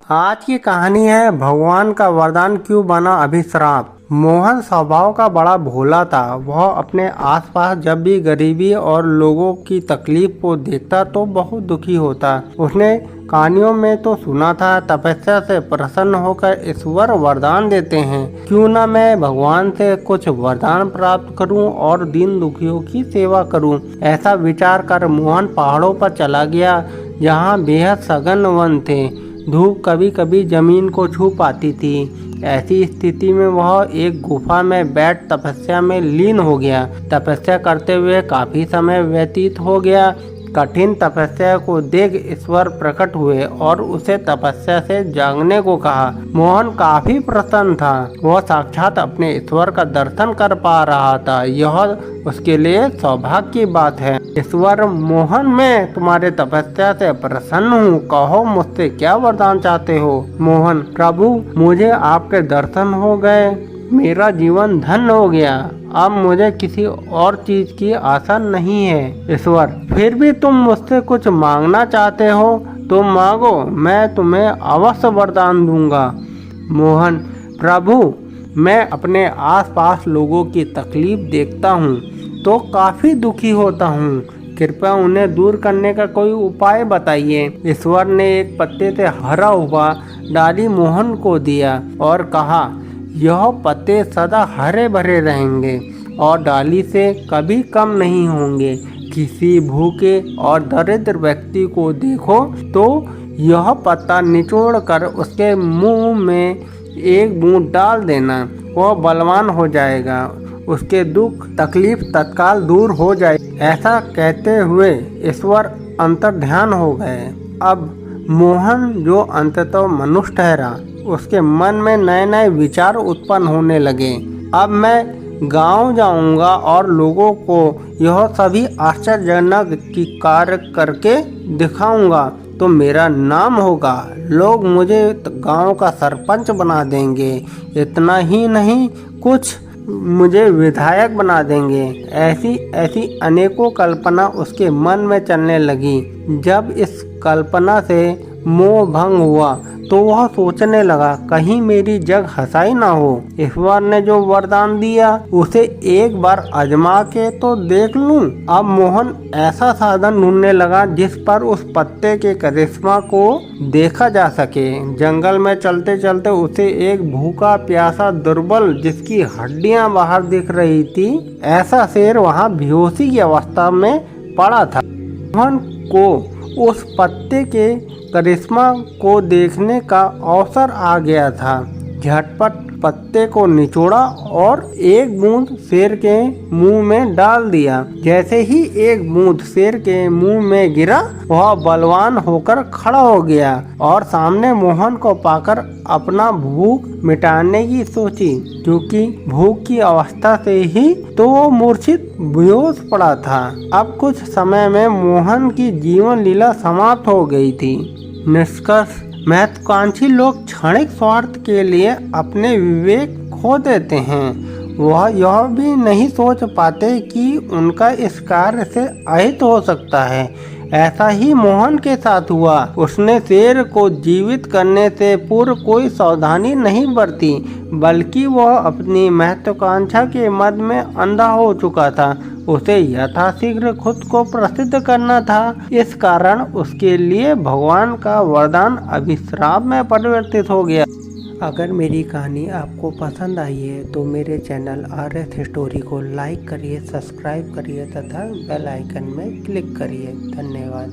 आज की कहानी है भगवान का वरदान क्यों बना अभिश्राप। मोहन स्वभाव का बड़ा भोला था। वह अपने आसपास जब भी गरीबी और लोगों की तकलीफ को देखता तो बहुत दुखी होता। उसने कहानियों में तो सुना था तपस्या से प्रसन्न होकर ईश्वर वरदान देते हैं। क्यों ना मैं भगवान से कुछ वरदान प्राप्त करूं और दीन दुखियों की सेवा करूं। ऐसा विचार कर मोहन पहाड़ों पर चला गया जहां बेहद सघन वन थे। धूप कभी कभी जमीन को छू पाती थी। ऐसी स्थिति में वह एक गुफा में बैठ तपस्या में लीन हो गया। तपस्या करते हुए काफी समय व्यतीत हो गया। कठिन तपस्या को देख ईश्वर प्रकट हुए और उसे तपस्या से जागने को कहा। मोहन काफी प्रसन्न था। वह साक्षात अपने ईश्वर का दर्शन कर पा रहा था। यह उसके लिए सौभाग्य की बात है। ईश्वर, मोहन, मैं तुम्हारे तपस्या से प्रसन्न हूँ। कहो मुझसे क्या वरदान चाहते हो। मोहन, प्रभु, मुझे आपके दर्शन हो गए। मेरा जीवन धन्य हो गया। अब मुझे किसी और चीज की आशा नहीं है। ईश्वर, फिर भी तुम मुझसे कुछ मांगना चाहते हो तो मांगो, मैं तुम्हें अवश्य वरदान दूंगा। मोहन, प्रभु, मैं अपने आसपास लोगों की तकलीफ देखता हूँ तो काफी दुखी होता हूँ। कृपया उन्हें दूर करने का कोई उपाय बताइए। ईश्वर ने एक पत्ते से हरा हुआ डाली मोहन को दिया और कहा, यह पत्ते सदा हरे भरे रहेंगे और डाली से कभी कम नहीं होंगे। किसी भूखे और दरिद्र व्यक्ति को देखो तो यह पत्ता निचोड़ कर उसके मुंह में एक बूंद डाल देना। वह बलवान हो जाएगा। उसके दुख तकलीफ तत्काल दूर हो जाए। ऐसा कहते हुए ईश्वर अंतर्ध्यान हो गए। अब मोहन, जो अंततः मनुष्य ठहरा, उसके मन में नए नए विचार उत्पन्न होने लगे। अब मैं गांव जाऊंगा और लोगों को यह सभी आश्चर्यजनक की कार्य करके दिखाऊंगा तो मेरा नाम होगा। लोग मुझे गांव का सरपंच बना देंगे। इतना ही नहीं, कुछ मुझे विधायक बना देंगे। ऐसी ऐसी अनेकों कल्पना उसके मन में चलने लगी। जब इस कल्पना से मोह भंग हुआ तो वह सोचने लगा, कहीं मेरी जग हंसाई ना हो। ईश्वर ने जो वरदान दिया उसे एक बार आजमा के तो देख लूं। अब मोहन ऐसा साधन ढूंढने लगा जिस पर उस पत्ते के करिश्मा को देखा जा सके। जंगल में चलते चलते उसे एक भूखा प्यासा दुर्बल, जिसकी हड्डियां बाहर दिख रही थी, ऐसा शेर वहां बेहोशी की अवस्था में पड़ा था। मोहन को उस पत्ते के करिश्मा को देखने का अवसर आ गया था। झटपट पत्ते को निचोड़ा और एक बूंद शेर के मुंह में डाल दिया। जैसे ही एक बूंद शेर के मुंह में गिरा, वह बलवान होकर खड़ा हो गया और सामने मोहन को पाकर अपना भूख मिटाने की सोची। क्योंकि भूख की अवस्था से ही तो वो मूर्छित बेहोश पड़ा था। अब कुछ समय में मोहन की जीवन लीला समाप्त हो गई थी। निष्कर्ष, महत्वाकांक्षी लोग क्षणिक स्वार्थ के लिए अपने विवेक खो देते हैं। वह यह भी नहीं सोच पाते कि उनका इस कार्य से अहित हो सकता है। ऐसा ही मोहन के साथ हुआ। उसने शेर को जीवित करने से पूर्व कोई सावधानी नहीं बरती, बल्कि वह अपनी महत्वाकांक्षा के मद में अंधा हो चुका था। उसे यथाशीघ्र खुद को प्रसिद्ध करना था। इस कारण उसके लिए भगवान का वरदान अभिश्राप में परिवर्तित हो गया। अगर मेरी कहानी आपको पसंद आई है तो मेरे चैनल RS हिस्टोरी को लाइक करिए, सब्सक्राइब करिए तथा बेल आइकन में क्लिक करिए। धन्यवाद।